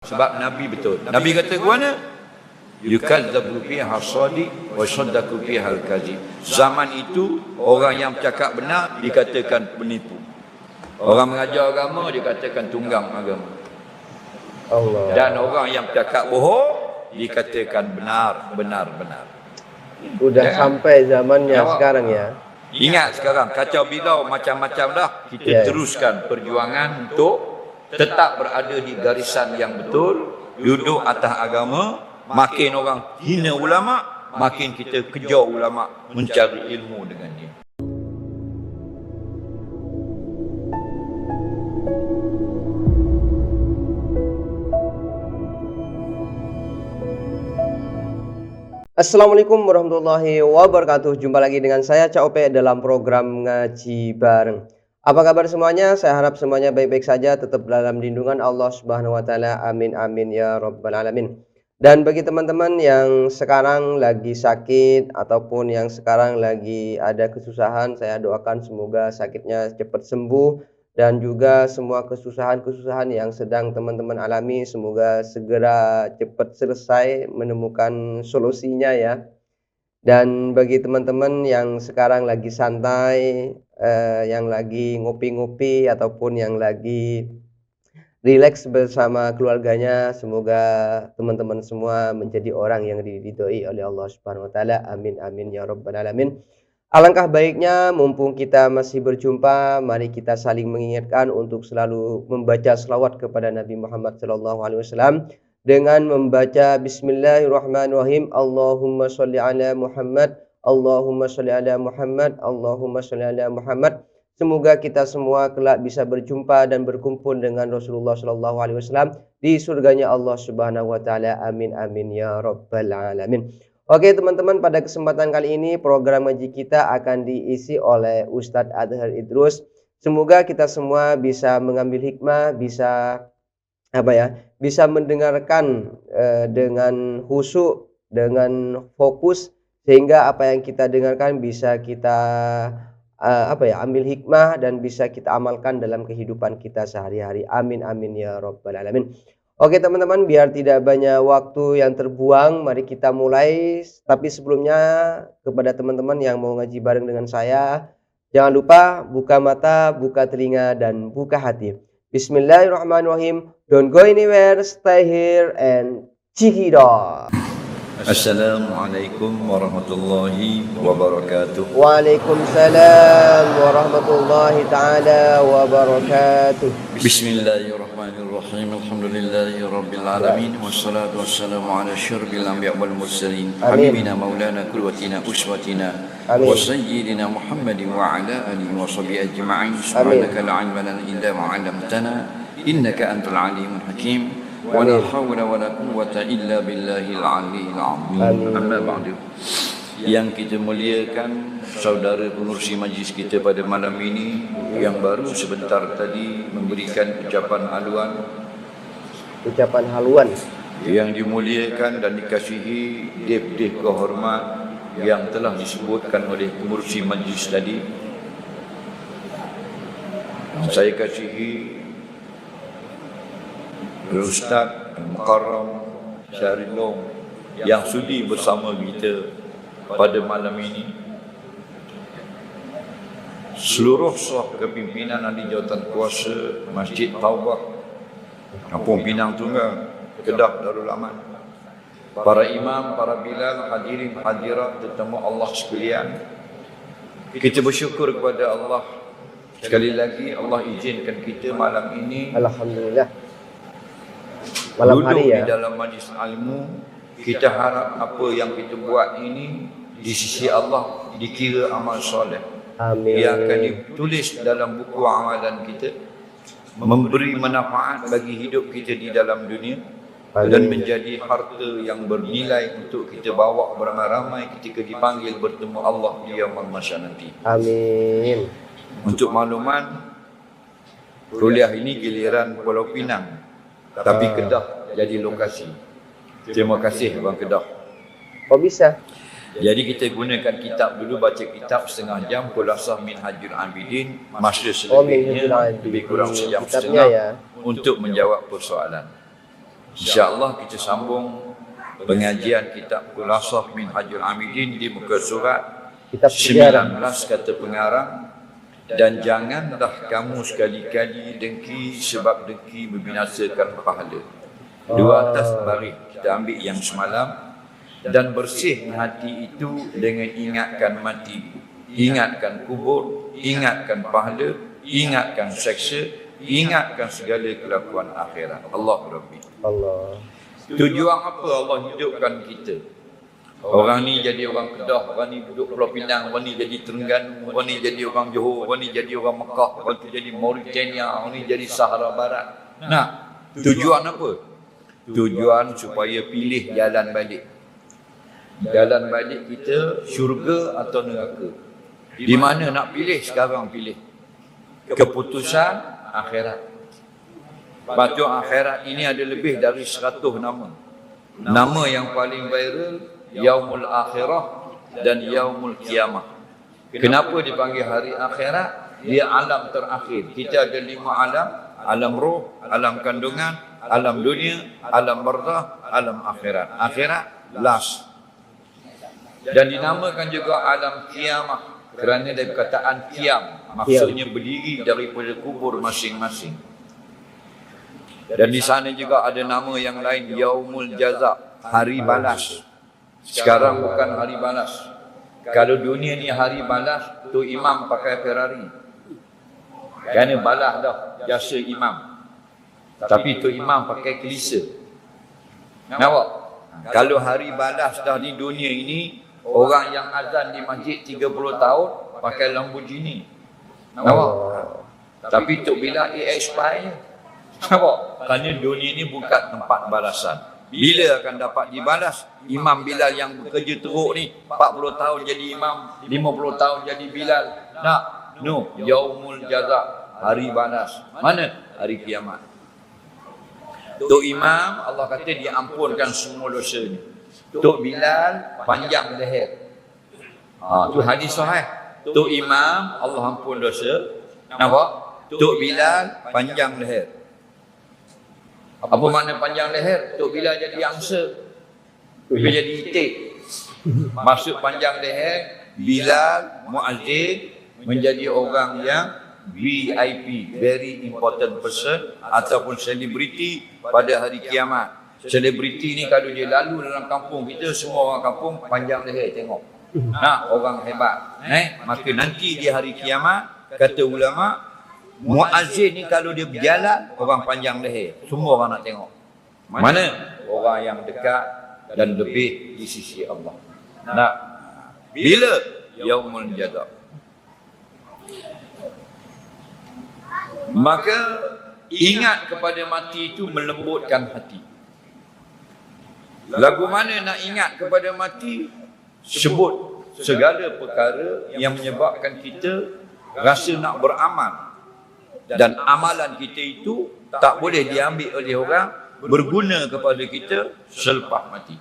Sebab Nabi betul. Nabi kata ke mana? Yukadzabu fiha as-sadiq wa saddaku fiha al-kadzib. Zaman itu orang yang bercakap benar dikatakan penipu. Orang mengajar agama dikatakan tunggang agama. Allah. Dan orang yang bercakap bohong dikatakan benar. Udah sampai zamannya sekarang ya. Ingat sekarang kacau bilau macam-macam dah. Kita teruskan perjuangan untuk tetap berada di garisan yang betul, duduk atas agama. Makin orang hina ulama, makin kita kejar ulama mencari ilmu dengan dia. Assalamualaikum warahmatullahi wabarakatuh. Jumpa lagi dengan saya Cak Ope dalam program Ngaji Bareng. Apa kabar semuanya? Saya harap semuanya baik-baik saja, tetap dalam lindungan Allah Subhanahu wa taala. Amin amin ya rabbal alamin. Dan bagi teman-teman yang sekarang lagi sakit ataupun yang sekarang lagi ada kesusahan, saya doakan semoga sakitnya cepat sembuh, dan juga semua kesusahan-kesusahan yang sedang teman-teman alami semoga segera cepat selesai, menemukan solusinya ya. Dan bagi teman-teman yang sekarang lagi santai, yang lagi ngopi-ngopi ataupun yang lagi rileks bersama keluarganya, semoga teman-teman semua menjadi orang yang diridhoi oleh Allah Subhanahu wa taala. Amin amin ya rabbal alamin. Alangkah baiknya mumpung kita masih berjumpa, mari kita saling mengingatkan untuk selalu membaca selawat kepada Nabi Muhammad SAW dengan membaca Bismillahirrahmanirrahim. Allahumma sholli ala Muhammad, Allahumma sholli ala Muhammad, Allahumma sholli ala Muhammad. Semoga kita semua kelak bisa berjumpa dan berkumpul dengan Rasulullah SAW di surganya Allah Subhanahu wa taala. Amin amin ya rabbal alamin. Oke teman-teman, pada kesempatan kali ini program ngaji kita akan diisi oleh Ustadz Adhar Idrus. Semoga kita semua bisa mengambil hikmah, bisa bisa mendengarkan dengan khusyuk, dengan fokus, sehingga apa yang kita dengarkan bisa kita ambil hikmah dan bisa kita amalkan dalam kehidupan kita sehari-hari. Amin amin ya rabbal alamin. Oke teman-teman, biar tidak banyak waktu yang terbuang, mari kita mulai. Tapi sebelumnya, kepada teman-teman yang mau ngaji bareng dengan saya, jangan lupa buka mata, buka telinga, dan buka hati. Bismillahirrahmanirrahim. Don't go anywhere, stay here and check it out. Assalamualaikum warahmatullahi wabarakatuh. Waalaikumsalam warahmatullahi ta'ala wabarakatuh. Bismillahirrahmanirrahim. Alhamdulillahi rabbil alamin. Wassalatu wassalamu ala syarbil anbiya wal mursalin. Habibina maulana qudwatina uswatina wa sayyidina Muhammadin wa ala alihi wa sahbihi ajma'in. Subhanaka la ilma lana illa ma 'allamtana innaka antal alimul hakim. Wala hawla wala quwwata illa billahil aliyyil azim. Amma ba'du. Yang kita muliakan saudara pengurusi majlis kita pada malam ini yang baru sebentar tadi memberikan ucapan haluan yang dimuliakan dan dikasihi dep-dep kehormat yang telah disebutkan oleh pengurusi majlis tadi. Saya kasihi Ustaz Mukarram Syaril Long yang sudi bersama kita pada malam ini. Seluruh sah kepimpinan ahli jawatan kuasa Masjid Taubah Kampung Pinang Tunggal, Kedah Darul Aman, para imam, para bilal, hadirin hadirat tetamu Allah sekalian, kita bersyukur kepada Allah sekali lagi. Allah izinkan kita malam ini alhamdulillah malam hari duduk ya di dalam majlis ilmu. Kita harap apa yang kita buat ini di sisi Allah dikira amal soleh. Amin. Ia akan ditulis dalam buku amalan kita, memberi manfaat bagi hidup kita di dalam dunia. Amin. Dan menjadi harta yang bernilai untuk kita bawa beramai-ramai ketika dipanggil bertemu Allah di yaumul mahsyar nanti. Amin. Untuk makluman, kuliah ini giliran Pulau Pinang, tapi Kedah jadi lokasi. Terima kasih Abang Kedah. Kok bisa? Jadi kita gunakan kitab dulu, baca kitab setengah jam, Khulasah Minhajul Abidin, masa selebihnya lebih kurang sejam setengah untuk menjawab persoalan. InsyaAllah kita sambung pengajian kitab Khulasah Minhajul Amidin di muka surat Kitab 19 kata pengarang. Dan janganlah kamu sekali-kali dengki sebab dengki membinasakan pahala. Dua atas baris kita ambil yang semalam. Dan bersih hati itu dengan ingatkan mati, ingatkan kubur, ingatkan pahala, ingatkan seksa, ingatkan segala kelakuan akhirat. Allah Rabbi. Allah. Tujuan apa Allah hidupkan kita? Orang ni jadi orang Kedah, orang ni duduk Pulau Pinang, orang ni jadi Terengganu, orang ni jadi orang Johor, orang ni jadi orang Mekah, orang tu jadi Mauritania, orang ni jadi Sahara Barat. Nah, tujuan apa? Tujuan supaya pilih jalan balik. Jalan balik kita syurga atau neraka. Di mana nak pilih sekarang pilih. Keputusan akhirat. Batu akhirat ini ada lebih dari 100 nama. Nama yang paling viral Yaumul Akhirah dan Yaumul Qiyamah. Kenapa dipanggil hari akhirat? Dia alam terakhir. Kita ada 5 alam. Alam roh, alam kandungan, alam dunia, alam barzah, alam akhirat. Akhirat last. Dan dinamakan juga alam Qiyamah kerana dari perkataan qiyam, maksudnya berdiri daripada kubur masing-masing. Dan di sana juga ada nama yang lain, Yaumul Jaza, hari balas. Sekarang bukan hari balas. Kalau dunia ni hari balas, tu imam pakai Ferrari. Kerana balas dah jasa imam. Tapi tu imam pakai kelisa. Nampak? Kalau hari balas dah di dunia ini, orang yang azan di masjid 30 tahun pakai Lamborghini. Nampak? Tapi tu bila expire. Nampak? Kerana dunia ni bukan tempat balasan. Bila akan dapat dibalas? Imam Bilal yang bekerja teruk ni 40 tahun jadi imam, 50 tahun jadi Bilal. Nak? No, Yaumul Jaza, hari balas. Mana? Hari kiamat. Tok Imam, Allah kata dia ampunkan semua dosanya. Tok Bilal panjang leher. Tu hadis sahih. Tok Imam Allah ampun dosa. Nampak? Tok Bilal panjang leher. Apa makna panjang leher? Tok Bilal jadi angsa. Dia jadi itik. Maksud panjang leher, Bilal muazzin menjadi orang yang VIP, very important person ataupun selebriti pada hari kiamat. Selebriti ni kalau dia lalu dalam kampung kita, semua orang kampung panjang leher tengok. Nah, orang hebat. Maka nanti di hari kiamat, kata ulama, muazzin ni kalau dia berjalan, orang panjang leher. Semua orang nak tengok. Mana? Orang yang dekat dan lebih di sisi Allah. Nah, bila? Yaumul Jaza. Maka ingat kepada mati itu melembutkan hati. Lagu mana nak ingat kepada mati? Sebut segala perkara yang menyebabkan kita rasa nak beramal. Dan amalan kita itu tak boleh diambil oleh orang, berguna kepada kita selepas mati.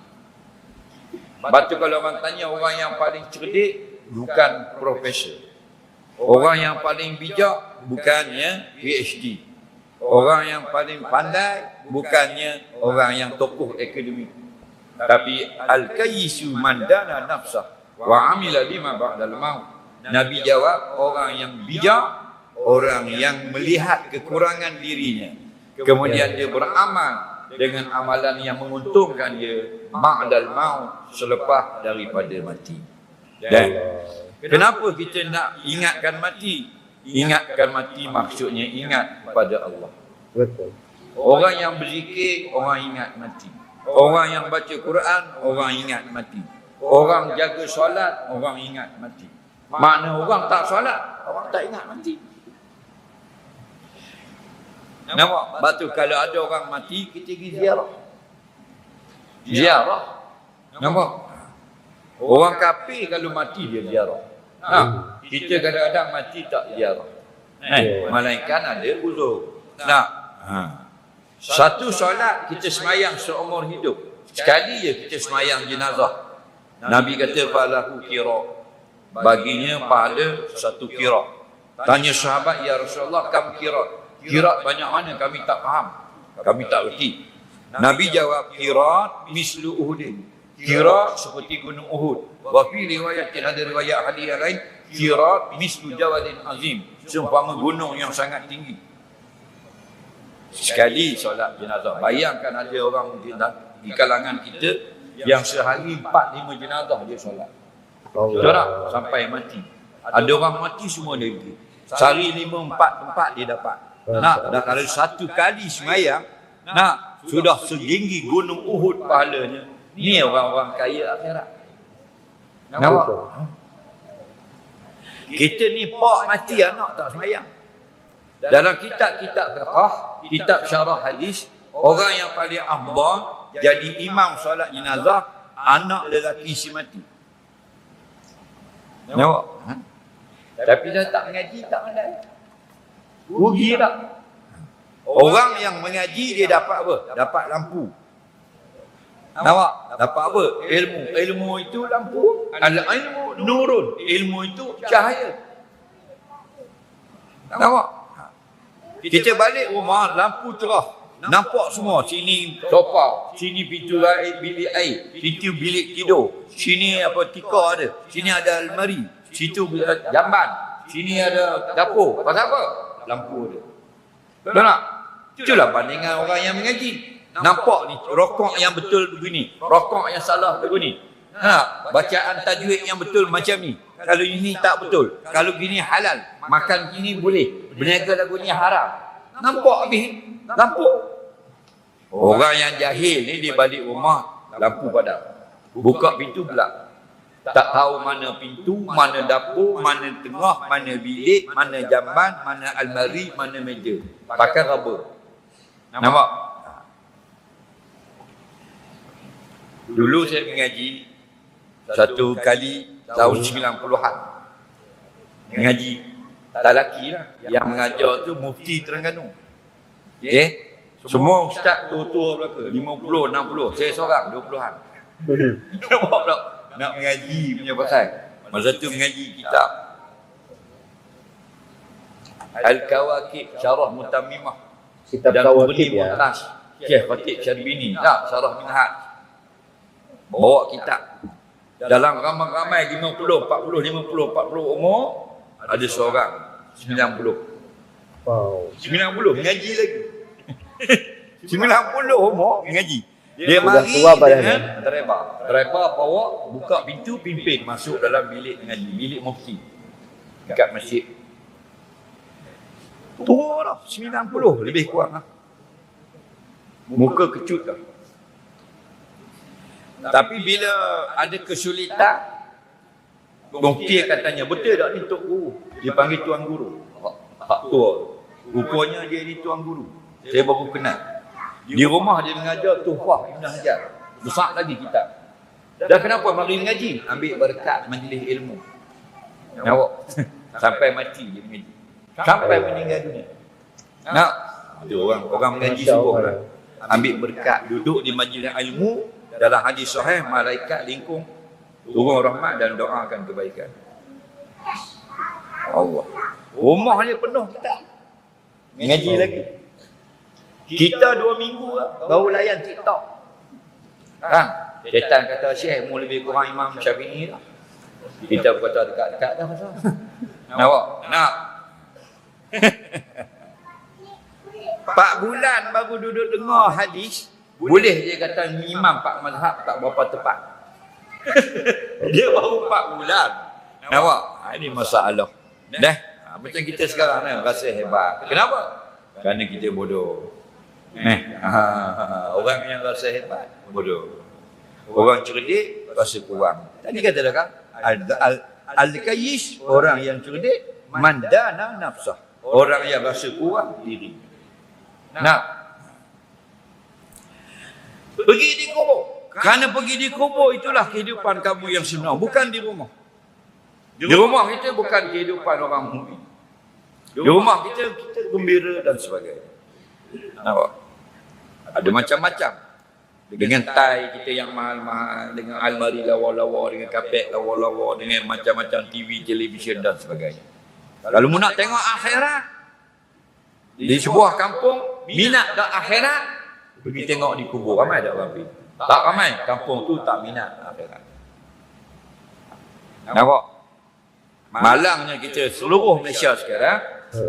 Lepas tu kalau orang tanya orang yang paling cerdik, bukan profesor. Orang yang paling bijak, bukannya PhD. Orang yang paling pandai, bukannya orang yang tokoh akademik. Tapi al-kayyisu man dana nafsah wa amila lima ba'dal maut. Nabi jawab, orang yang bijak, orang yang melihat kekurangan dirinya, kemudian dia beramal dengan amalan yang menguntungkan dia ba'dal maut, selepas daripada mati. Dan kenapa kita nak ingatkan mati? Ingatkan mati maksudnya ingat kepada Allah. Betul. Orang yang berzikir, orang ingat mati. Orang yang baca Quran, orang ingat mati. Orang jaga solat, orang ingat mati. Makna orang tak solat, orang tak ingat mati. Nampak? Batu kalau ada orang mati, kita pergi ziarah. Ziarah. Nampak? Orang kafir kalau mati dia ziarah. Kita kadang-kadang mati tak ziarah. Melainkan ada uzur. Satu solat kita semayang seumur hidup. Sekali je kita semayang jenazah. Nabi kata falahu qira. Baginya pahala satu qira. Tanya sahabat, ya Rasulullah, kam qira? Qira banyak mana? Kami tak faham. Kami tak erti. Nabi jawab, qirat mislu Uhudin. Qirat seperti gunung Uhud. Wa fi riwayatin, ada riwayat hadis yang lain, qirat mislu jawadin azim, seumpama gunung yang sangat tinggi. Sekali solat jenazah. Bayangkan ada orang di kalangan kita yang sehari 4-5 jenazah dia solat. Betul tak? Sampai mati. Ada orang mati semua dia pergi. Sehari 5-4 tempat dia dapat. Nak, dah kalau satu kali semayang, nak, sudah setinggi gunung Uhud pahalanya. Ni orang-orang kaya akhirat. Nampak? Kita ni pak mati anak tak semayang. Dalam kitab-kitab fiqh, kitab syarah hadis, orang yang paling afdal jadi imam solat jenazah, anak lelaki si mati. Nampak? Tapi dah tak mengaji, tak pandai. Rugi tak? Orang yang mengaji dia dapat apa? Dapat lampu. Nampak? Dapat apa? Ilmu. Ilmu itu lampu. Al-ilmu nurun. Ilmu itu cahaya. Nampak? Kita balik rumah, lampu cerah. Nampak semua. Sini sofa, sini pintu bilik air, pintu bilik tidur. Sini apa tikar ada. Sini ada almari. Situ jamban. Sini ada dapur. Pasal apa? Lampu ada. Betul tak? Itulah bandingan orang yang mengaji. Nampak ni rokok yang betul begini, rokok yang salah begini. Bacaan tajwid yang betul macam ni. Kalau ini tak betul, kalau gini halal, makan gini boleh, berniaga lagu ni haram. Nampak habis lampu. Orang yang jahil ni dia balik rumah, lampu padam. Buka pintu gelap. Tak tahu mana pintu, mana dapur, mana tengah, mana bilik, mana jamban, mana almari, mana meja. Pakai raba. Nampak? Dulu saya mengaji satu kali tahun 90-an. Mengaji. Tak laki lah. Yang mengajar tu Mufti Terengganu. Okay? Semua ustaz tua-tua belaka. 50, 60. Saya seorang 20-an. Nampak tak? Nak mengaji punya pasal. Masa tu mengaji kitab Al-Kawakib Syarah Mutammimah. Kitab dan Kawakib ya. Syekh Fatih Syarbini. Tak, Syarah Minhaj. Bawa kitab. Dalam ramai-ramai 50, 40, 50, 40 umur, ada seorang 90. Wow. 90 mengaji lagi. 90 umur mengaji. Dia Sudah mari tua badannya. dengan Driver bawa, buka pintu, pimpin masuk dalam bilik mengaji, bilik mufti dekat masjid. Tua dah, 90 lebih kurang lah. Muka kecut dah. Tapi bila ada kesulitan, mufti akan tanya, betul tak ni Tok Guru? Dia panggil Tuan Guru. Hak tua. Rupanya dia ni Tuan Guru. Saya baru kenal. Di rumah dia mengajar Tuhfah Ibn Hajar. Besar lagi kitab. Dan kenapa mari mengaji? Ambil berkat majlis ilmu. Nampak? Sampai mati dia mengaji. Sampai meninggal dunia. Nak? Itu orang mengaji sungguh lah. Ambil berkat, duduk di majlis ilmu. Dalam hadis sahih, malaikat lingkung, turun rahmat dan doakan kebaikan. Allah. Rumah dia penuh kitab. Mengaji lagi. Kita 2 minggu baru layan TikTok. Syaitan kata Syekh mu lebih kurang Imam Syafi'i lah. Kita kata dekat-dekat dah pasal. Nampak? Nak? 4 bulan baru duduk dengar hadis, boleh dia kata imam 4 mazhab tak berapa tepat. Dia baru 4 bulan. Nampak? Ini masalah. Dah? Macam kita sekarang ni rasa hebat. Kenapa? Kerana kita bodoh. Orang yang rasa hebat bodoh. Orang cerdik rasa kurang. Tadi kata dah kan, al-kayyis orang yang cerdik, mandana nafsah orang yang rasa kurang diri. Nak pergi di kubur. Kerana pergi di kubur itulah kehidupan kamu yang sebenar, bukan di rumah. Di rumah kita bukan kehidupan orang mukmin. Di rumah kita gembira dan sebagainya. Nampak? Ada macam-macam. Dengan tai kita yang mahal-mahal, dengan almari lawa-lawa, dengan kapet lawa-lawa, dengan macam-macam TV, televisyen dan sebagainya. Kalau nak tengok akhirat, di sebuah kampung, minat dak akhirat, Pergi tengok di kubur, ramai tak orang pergi? Tak ramai, kampung tu tak minat akhirat. Nampak? Malangnya kita seluruh Malaysia sekarang,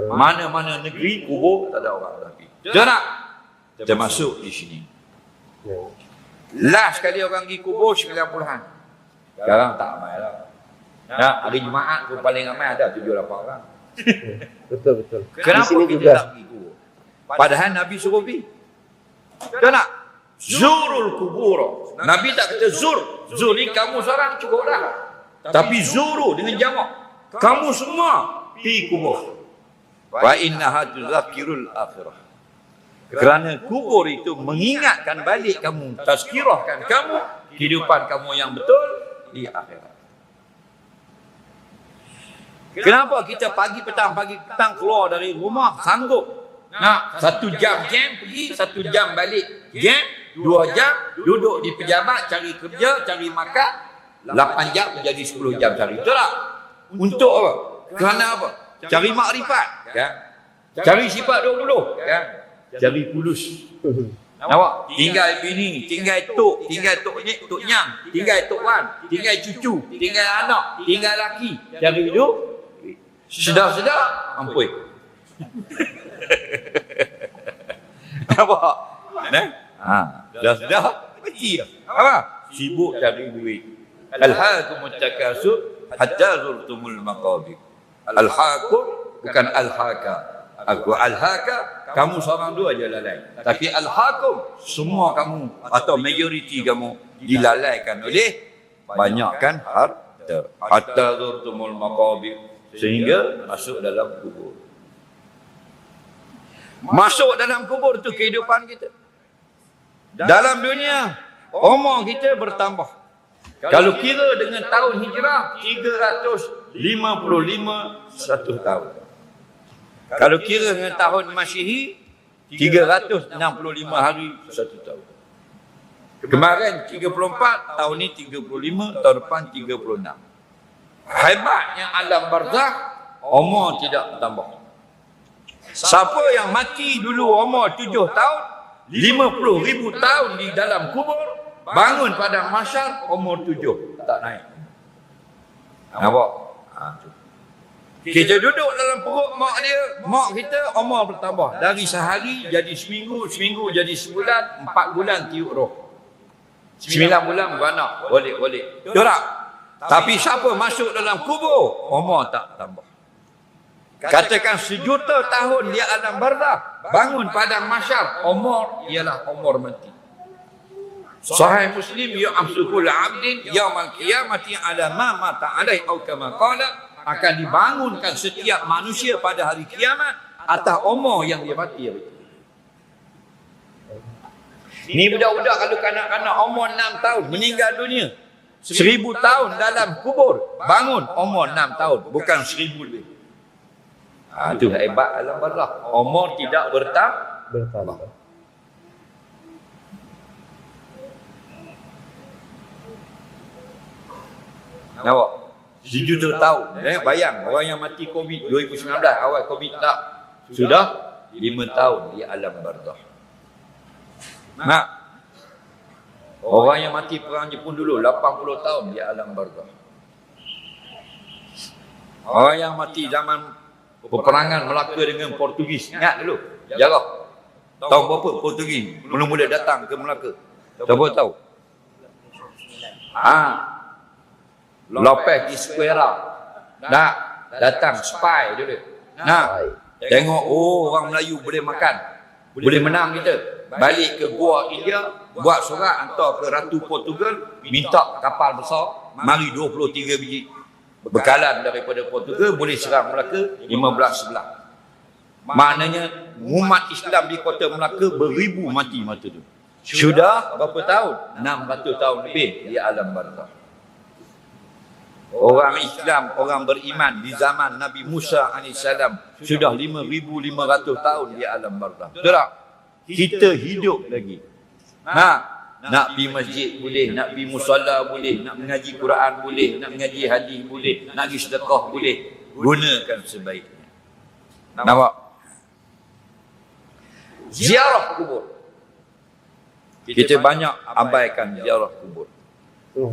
mana-mana negeri kubur tak ada orang pergi. Betul tak? Termasuk di sini. Last sekali orang pergi kubur 90-an. Sekarang tak ramai lah. Nah, hari Jumaat pun paling ramai ada 7-8 orang. Betul. Kenapa Di sini kita juga. tak pergi kubur? Padahal Nabi suruh pergi. Betul tak? Zurul kubur. Nabi tak kata zur. Zur ni kamu seorang cukup dah. Tapi zuru dengan jamak. Kamu semua pergi kubur. Wa innaha tuzakkirul akhirah. Kerana kubur itu mengingatkan balik kamu, tazkirahkan kamu kehidupan kamu yang betul di akhirat. Kenapa kita pagi petang keluar dari rumah sanggup nak 1 jam camp pergi, 1 jam balik camp, 2 jam duduk di pejabat cari kerja, cari makan, 8 jam menjadi 10 jam cari. Betul tak? Untuk apa? Kerana apa? Cari makrifat, kan? Cari sifat 20, kan? Cari fulus. Nampak? Tinggal bini, tinggal tok nyang, tinggal tok wan, tinggal cucu, tinggal anak, tinggal laki. Cari hidup sedar-sedar ampun. Nampak? Sedar-sedar pergi. Apa? Sibuk cari duit. Alhaakumut takasur hatta zurtumul maqabir. Alhaakum bukan alhaka. Aku alhaka, kamu seorang dua aja lalai. Tapi alhaakum, semua kamu atau majoriti kamu dilalaikan oleh banyakkan harta. Hatta zurtumul maqabir, sehingga masuk dalam kubur. Masuk dalam kubur itu kehidupan kita. Dalam dunia, umur kita bertambah. Kalau kira dengan tahun hijrah, 355 1 tahun. Kalau kira dengan tahun Masyihi, 365 hari 1 tahun. Kemarin 34, tahun ni 35, tahun depan 36. Hebatnya alam barzakh, umur tidak bertambah. Siapa yang mati dulu umur 7 tahun, 50,000 tahun di dalam kubur, bangun pada mahsyar umur 7, tak naik. Nampak? Kita duduk dalam perut mak dia, mak kita umur bertambah. Dari sehari jadi seminggu, seminggu jadi sebulan, 4 bulan tiup roh. 9 bulan beranak, boleh. Betul tak? Tapi siapa masuk dalam kubur, umur tak tambah. Katakan 1 juta tahun dia alam barzakh, bangun pada mahsyar, umur ialah umur mati. Sahih Muslim, ya'amsukul 'abdin yaumal qiyamati ala ma mata alaihi atau kama qala, akan dibangunkan setiap manusia pada hari kiamat atas umur yang dia mati. Ni budak-budak kalau kanak-kanak umur 6 tahun meninggal dunia, 1000 tahun dalam kubur, bangun umur 6 tahun, bukan 1000 lebih. Itu hebat alam barzakh. Umur tidak bertambah. Nampak? 1 juta tahun. Bayang orang yang mati COVID 2019, awal COVID tak. Sudah 5 tahun di alam barzakh. Nak? Orang yang mati perang Jepun dulu 80 tahun di alam barzakh. Orang yang mati zaman peperangan Melaka dengan Portugis. Ingat dulu? Jarah. Tahun berapa Portugis mula-mula datang ke Melaka? Siapa tahu? Lopez di Square. Nak datang spy dulu. Nak tengok orang Melayu boleh makan, boleh menang kita. Balik ke Goa India, buat surat hantar ke Ratu Portugal, minta kapal besar, mari 23 biji. Bekalan daripada Portugal boleh serang Melaka 15 sebelah. Maknanya umat Islam di kota Melaka beribu mati masa tu. Sudah berapa tahun? 600 tahun lebih di alam barzakh. Orang Islam, orang beriman di zaman Nabi Musa AS sudah 5,500 tahun di alam barzakh. Betul tak? Kita hidup lagi. Nak pergi masjid boleh, nak pergi musalla boleh, nak mengaji Quran boleh, nak mengaji hadis boleh, nak pergi sedekah boleh. Gunakan sebaiknya. Nampak? Ziarah kubur. Kita banyak abaikan ziarah kubur.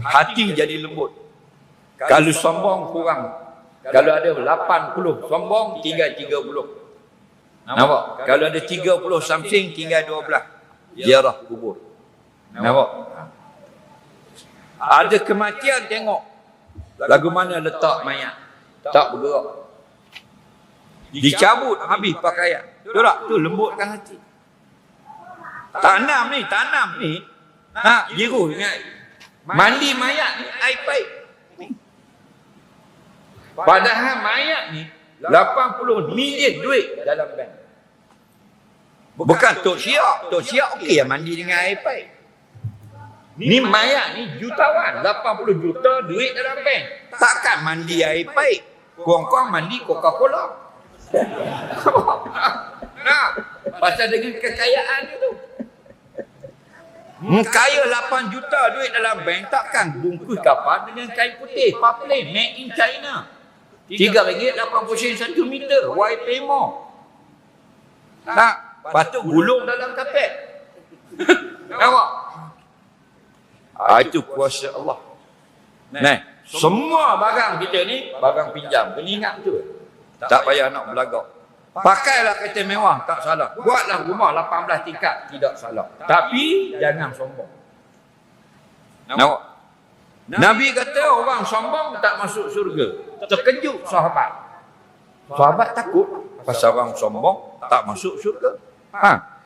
Hati jadi lembut. Kalau sombong kurang. Kalau ada 80 sombong, tinggal 30. Nampak? Kalau ada 30 something, tinggal 12. Ziarah kubur. Nampak? Ada kematian, tengok. Lagu mana letak mayat. Tak bergerak. Dicabut habis pakaian. Betul tak? Tu lembutkan hati. Tanam ni. Biru ingat. Mandi mayat ni air baik. Padahal mayat ni 80 million duit dalam bank. Bukan Tok Syiak. Tok Syiak okey mandi dengan air baik. Ni mayat ni jutawan, 80 juta duit dalam bank. Takkan mandi air baik. Kurang-kurang mandi Coca-Cola. Nah, pasal dengan kekayaan itu. Kaya 8 juta duit dalam bank, takkan bungkus kapal dengan kain putih, paplin, made in China. RM3.80 1 meter, why pay more? Tak, patut gulung dalam kapet. Nampak? Itu kuasa Allah. Nah, semua barang kita ni, barang pinjam. Kena ingat tu. Tak payah nak belagak. Pakailah kereta mewah, tak salah. Buatlah rumah 18 tingkat, tidak salah. Tapi, jangan sombong. Nampak? Nabi kata orang sombong tak masuk syurga. Terkejut sahabat. Sahabat takut pasal orang sombong tak masuk syurga.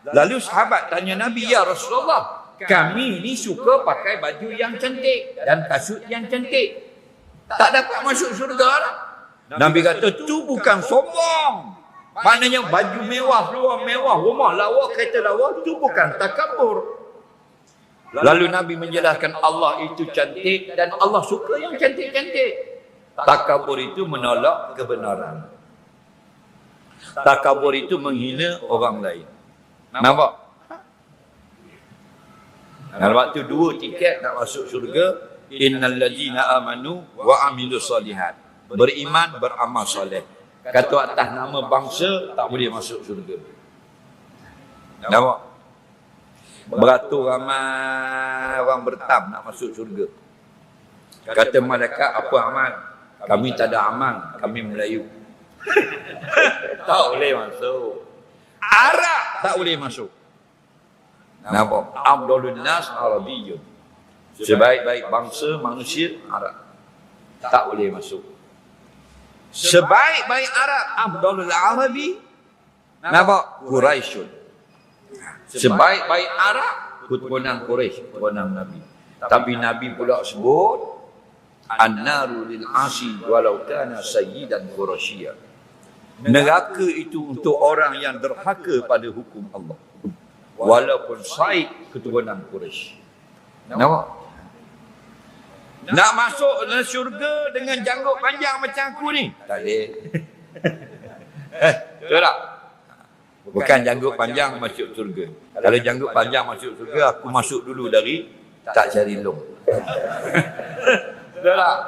Lalu sahabat tanya Nabi, ya Rasulullah, kami ni suka pakai baju yang cantik dan kasut yang cantik. Tak dapat masuk syurga lah. Nabi kata, tu bukan sombong. Maknanya baju mewah, seluar mewah, rumah lawa, kereta lawa, tu bukan takabur. Lalu Nabi menjelaskan Allah itu cantik dan Allah suka yang cantik-cantik. Takabur itu menolak kebenaran. Takabur itu menghina orang lain. Nampak? Dalam waktu 2 tiket nak masuk syurga, innal ladzina amanu wa amilus solihat. Beriman, beramal soleh. Kata atas nama bangsa tak boleh masuk syurga. Nampak? Beratur ramai orang bertam nak masuk syurga. Kata malaikat, apa amal? Kami tak ada amal, kami Melayu. Tak boleh masuk. Arab tak boleh masuk. Nampak? Abdulun nas Arabiyyun. Sebaik-baik bangsa manusia Arab. Tak boleh masuk. Sebaik-baik Arab Abdulul Arabi. Nampak? Quraisyun. Sebaik-baik Arab keturunan Quraisy, keturunan Nabi. Tapi Nabi pula sebut an-naru lil asi walau kana sayyidan quraisya. Neraka itu untuk orang yang derhaka pada hukum Allah. Walaupun Said keturunan Quraisy. Nampak? Nak masuk ke syurga dengan janggut panjang macam aku ni? Tak boleh. Betul tak? Bukan janggut panjang masuk syurga. Kalau janggut panjang masuk syurga, aku masuk dulu dari tak cari long. Betul tak?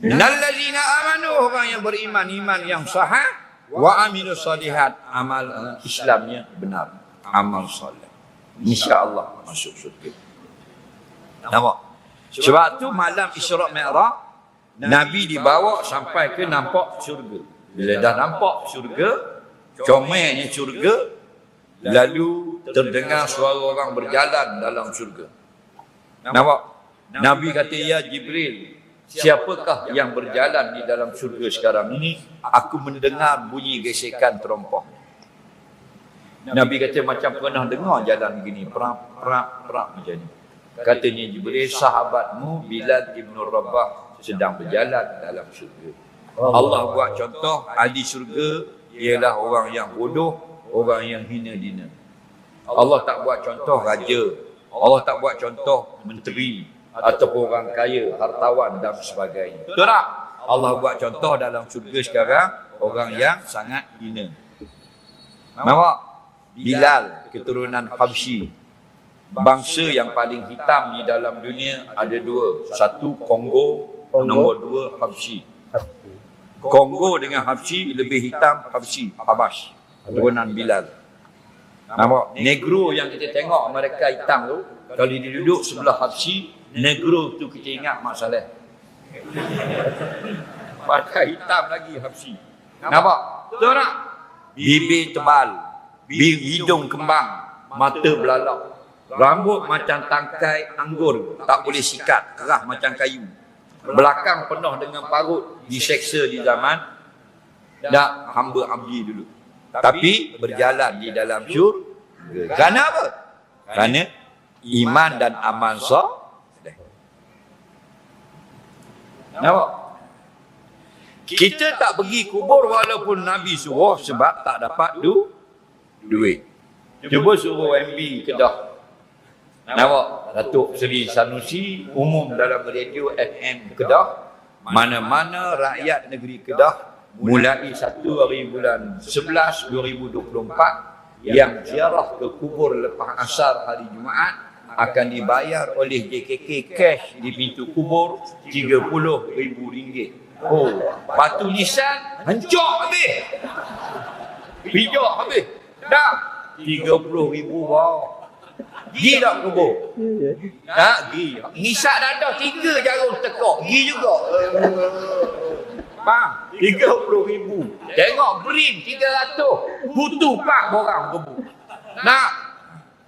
Nallazina amanu, orang yang beriman, iman yang sahih, wa amilus solihat, amal Islamnya benar, amal soleh. Insya-Allah masuk syurga. Nampak? Sebab tu malam Isra' Mi'raj, Nabi dibawa sampai ke nampak syurga. Bila dah nampak syurga, comelnya syurga, lalu terdengar suara orang berjalan dalam syurga. Nampak? Nabi kata, ya Jibril, siapakah yang berjalan di dalam syurga sekarang ini? Aku mendengar bunyi gesekan terompah. Nabi kata, macam pernah dengar jalan begini, perap, macam ni. Katanya Jibril, sahabatmu Bilal ibn Rabah sedang berjalan dalam syurga. Allah buat contoh, ahli syurga ialah orang yang bodoh, orang yang hina dina. Allah tak buat contoh raja, Allah tak buat contoh menteri ataupun orang kaya, hartawan dan sebagainya. Betul tak? Allah buat contoh dalam syurga sekarang orang yang sangat hina. Nampak? Bilal keturunan Habsyi. Bangsa yang paling hitam di dalam dunia ada dua. Satu Kongo, nombor dua Habsyi. Kongo dengan Habsyi lebih hitam Habsyi, Habash, keturunan Bilal. Nampak? Negro yang kita tengok mereka hitam tu, kalau dia duduk sebelah Habsyi, negro tu kita ingat Mak Saleh. Pakai hitam lagi Habsyi. Nampak? Betul tak? Bibir tebal, hidung kembang, mata belalak, rambut macam tangkai anggur, tak boleh sikat, kerah macam kayu. Belakang penuh dengan parut, diseksa di zaman dak hamba abdi dulu. Tapi berjalan di dalam syurga. Kerana apa? Kerana iman dan amal soleh. Nampak? Kita tak pergi kubur walaupun Nabi suruh sebab tak dapat duit. Cuba suruh MB Kedah. Nampak? Datuk Seri Sanusi umum dalam radio FM Kedah. Mana-mana rakyat negeri Kedah mulai 1 hari bulan 11 2024 yang ziarah ke kubur lepas asar hari Jumaat akan dibayar oleh JKK cash di pintu kubur RM30,000. Oh, batu nisan hancur habis. Pijak habis. Dah RM30,000 wow. Gi tak kubur? Tak, gi. Nisan ada 3 jarum tekak. Gi juga. Faham? RM30,000. Tengok brin 300. Butuh pak borang kubur. Nak?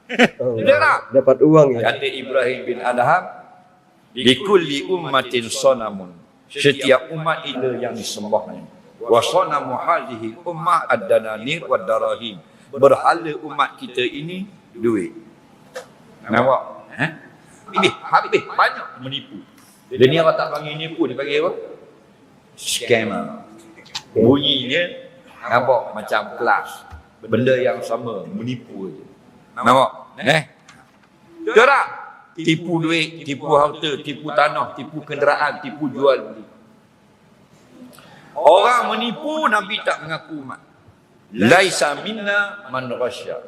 Betul tak? Dapat uang ya. Kata Ibrahim bin Adham, likulli ummatin sonamun. Setiap umat itu yang disembahnya. Wa sonamu hadhihi ummah ad-dananir wa darahim. Berhala umat kita ini duit. Nampak? Habis banyak menipu. Dia ni orang tak panggil nipu, dia panggil apa? Scammer. Bunyinya nampak macam kelas. Benda yang sama, menipu je. Nampak? Betul tak? Tipu duit, tipu harta, tipu tanah, tipu kenderaan, tipu jual beli. Orang menipu, Nabi tak mengaku umat. Laisa minna man ghasya.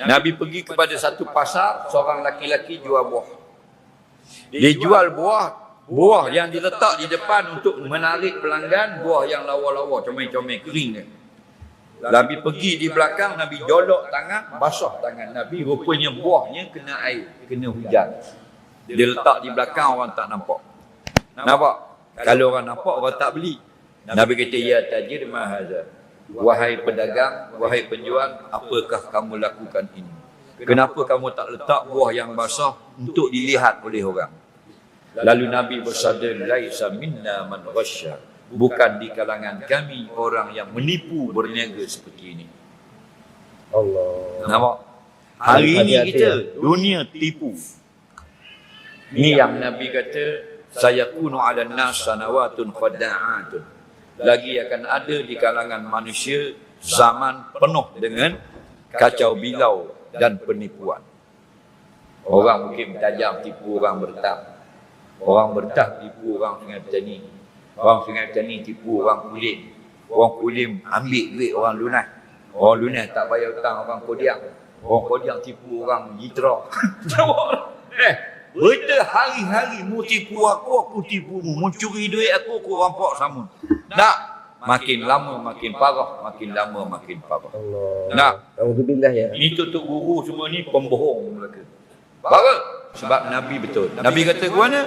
Nabi pergi kepada satu pasar, seorang laki-laki jual buah. Dia jual buah yang diletak di depan untuk menarik pelanggan, buah yang lawa-lawa, comel-comel, kering dia. Nabi pergi di belakang, Nabi jolok tangan, basah tangan Nabi, rupanya buahnya kena air, kena hujan. Dia letak di belakang, orang tak nampak. Nampak? Kalau orang nampak, orang tak beli. Nabi kata, ya tajir mahaza. Wahai pedagang, wahai penjual, apakah kamu lakukan ini? Kenapa kamu tak letak buah yang basah untuk dilihat oleh orang? Lalu Nabi bersabda, laisa minna man ghasya. Bukan di kalangan kami orang yang menipu berniaga seperti ini. Allah. Nampak? Hari ini kita dunia tipu. Ini yang Nabi kata, sayakunu 'alan nas sanawatun khada'atun. Lagi akan ada di kalangan manusia zaman penuh dengan kacau bilau dan penipuan. Orang mungkin tajam tipu orang bertah. Orang bertah tipu orang Sungai Petani. Orang Sungai Petani tipu orang Kulim. Orang Kulim ambil duit orang lunas. Orang lunas tak bayar hutang orang Kodiak. Orang Kodiak tipu orang Jitra. Berita hari-hari mu tipu aku tipumu. Mu curi duit aku rampak sama. Tak. Makin lama makin parah, makin lama makin parah. Allah. Nak? Alhamdulillah ya. Ini tutup guru semua ni pembohong mereka. Bagus. Sebab Nabi betul. Nabi kata ke mana?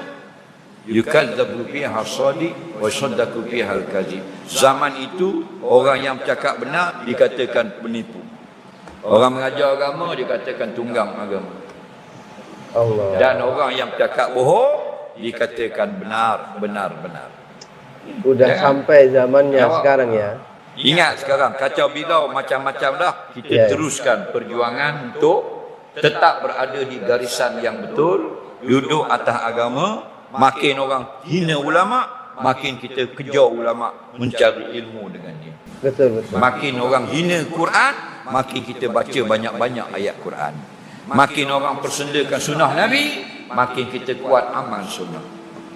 Yukadzabu fiha as-sadiq wa saddaku fiha al-kadzib. Zaman itu orang yang bercakap benar dikatakan penipu. Orang mengajar agama dikatakan tunggang agama. Allah. Dan orang yang bercakap bohong dikatakan benar. Udah sampai zamannya sekarang ya. Ingat sekarang kacau bilau macam-macam dah. Kita teruskan perjuangan untuk tetap berada di garisan yang betul, duduk atas agama. Makin orang hina ulama, makin kita kejar ulama mencari ilmu dengan dia. Betul. Makin orang hina Quran, makin kita baca banyak-banyak ayat Quran. Makin orang persendakan sunnah Nabi, makin kita kuat amal sunnah.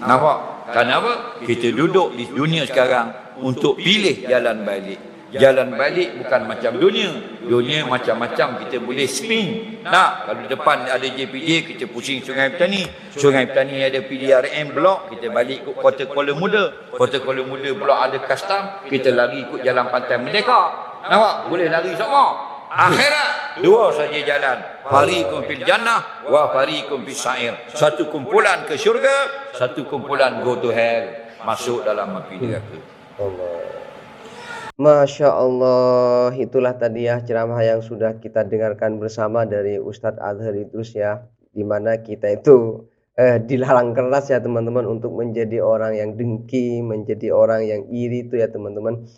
Nampak? Kenapa? Kita duduk di dunia sekarang untuk pilih jalan balik. Jalan balik bukan macam dunia. Dunia macam-macam, kita boleh spin. Nah, kalau depan ada JPJ, kita pusing Sungai Petani. Sungai Petani ada PDRM blok, kita balik ke Kota Kuala Muda. Kota Kuala Muda blok ada custom, kita lari ikut Jalan Pantai Merdeka. Nampak? Boleh lari semua. Akhirat dua saja jalan. Fariqun fil jannah wa fariqun fis sa'ir. Satu kumpulan ke syurga, satu kumpulan go to hell, masuk dalam api neraka. Masya Allah, itulah tadi ya ceramah yang sudah kita dengarkan bersama dari Ustadz Azhar Idrus ya, dimana kita itu dilarang keras ya teman-teman untuk menjadi orang yang dengki, menjadi orang yang iri itu ya teman-teman.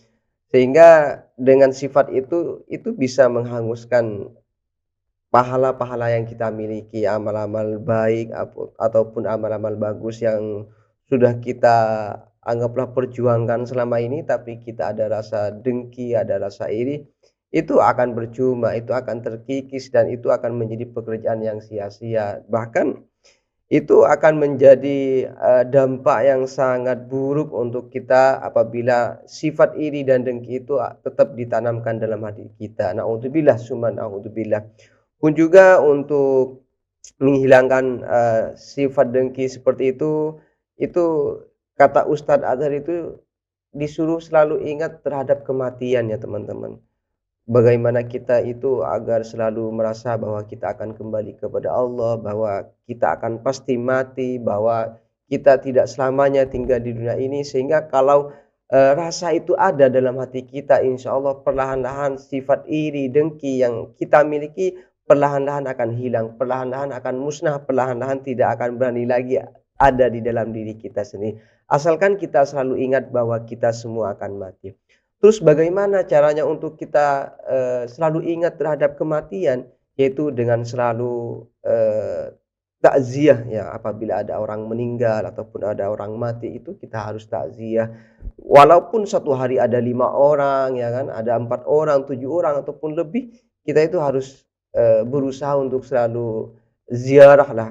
Sehingga dengan sifat itu bisa menghanguskan pahala-pahala yang kita miliki, amal-amal baik ataupun amal-amal bagus yang sudah kita anggaplah perjuangkan selama ini, tapi kita ada rasa dengki, ada rasa iri, itu akan percuma, itu akan terkikis dan itu akan menjadi pekerjaan yang sia-sia. Bahkan itu akan menjadi dampak yang sangat buruk untuk kita apabila sifat iri dan dengki itu tetap ditanamkan dalam hati kita. Na'udzubillah summa na'udzubillah. Pun juga untuk menghilangkan sifat dengki seperti itu kata Ustadz Azhar itu disuruh selalu ingat terhadap kematian ya teman-teman. Bagaimana kita itu agar selalu merasa bahwa kita akan kembali kepada Allah, bahwa kita akan pasti mati, bahwa kita tidak selamanya tinggal di dunia ini, sehingga kalau rasa itu ada dalam hati kita, insya Allah perlahan-lahan sifat iri, dengki yang kita miliki perlahan-lahan akan hilang, perlahan-lahan akan musnah, perlahan-lahan tidak akan berani lagi ada di dalam diri kita sendiri. Asalkan kita selalu ingat bahwa kita semua akan mati. Terus bagaimana caranya untuk kita selalu ingat terhadap kematian? Yaitu dengan selalu takziah ya, apabila ada orang meninggal ataupun ada orang mati itu kita harus takziah. Walaupun satu hari ada 5 orang ya kan, ada 4 orang, 7 orang ataupun lebih, kita itu harus berusaha untuk selalu ziarah lah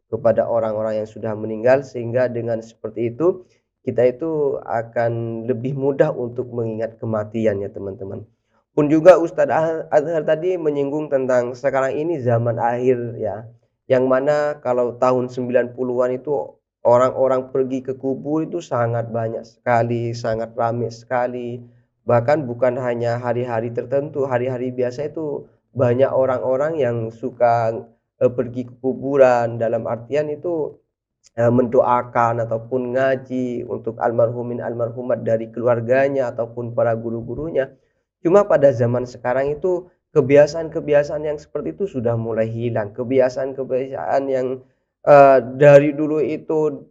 kepada orang-orang yang sudah meninggal, sehingga dengan seperti itu kita itu akan lebih mudah untuk mengingat kematian ya teman-teman. Pun juga Ustadz Azhar tadi menyinggung tentang sekarang ini zaman akhir ya, yang mana kalau tahun 90-an itu orang-orang pergi ke kubur itu sangat banyak sekali, sangat ramai sekali. Bahkan bukan hanya hari-hari tertentu, hari-hari biasa itu banyak orang-orang yang suka pergi ke kuburan, dalam artian itu mendoakan ataupun ngaji untuk almarhumin almarhumat dari keluarganya ataupun para guru-gurunya. Cuma pada zaman sekarang itu kebiasaan-kebiasaan yang seperti itu sudah mulai hilang. Kebiasaan-kebiasaan yang dari dulu itu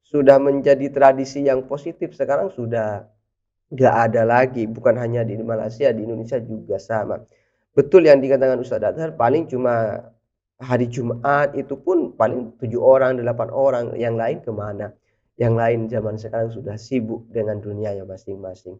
sudah menjadi tradisi yang positif, sekarang sudah nggak ada lagi. Bukan hanya di Malaysia, di Indonesia juga sama. Betul yang dikatakan Ustadz Azhar, paling cuma hari Jumat itu pun paling 7 orang, 8 orang, yang lain kemana? Yang lain zaman sekarang sudah sibuk dengan dunianya masing-masing.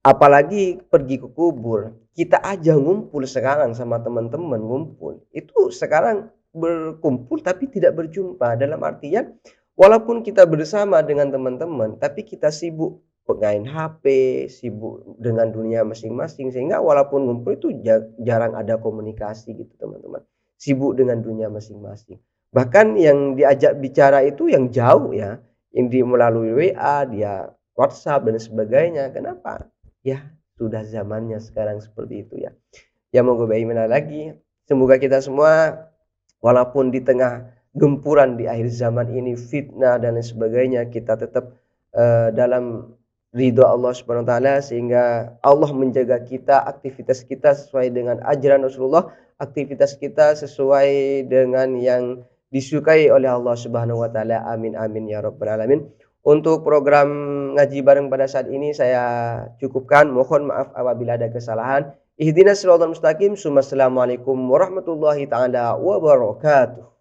Apalagi pergi ke kubur, kita aja ngumpul sekarang sama teman-teman ngumpul, itu sekarang berkumpul tapi tidak berjumpa, dalam artian walaupun kita bersama dengan teman-teman tapi kita sibuk pegain HP, sibuk dengan dunia masing-masing, sehingga walaupun ngumpul itu jarang ada komunikasi gitu teman-teman, sibuk dengan dunia masing-masing. Bahkan yang diajak bicara itu yang jauh ya, yang melalui WA, dia WhatsApp dan sebagainya. Kenapa? Ya sudah zamannya sekarang seperti itu ya. Ya mau bagaimana lagi, semoga kita semua walaupun di tengah gempuran di akhir zaman ini, fitnah dan lain sebagainya, kita tetap dalam ridho Allah Subhanahu wa taala, sehingga Allah menjaga kita, aktivitas kita sesuai dengan ajaran Rasulullah, aktivitas kita sesuai dengan yang disukai oleh Allah Subhanahu wa taala. Amin amin ya rabbal alamin. Untuk program ngaji bareng pada saat ini saya cukupkan. Mohon maaf apabila ada kesalahan. Ihdinas siratal mustaqim. Assalamualaikum warahmatullahi taala wabarakatuh.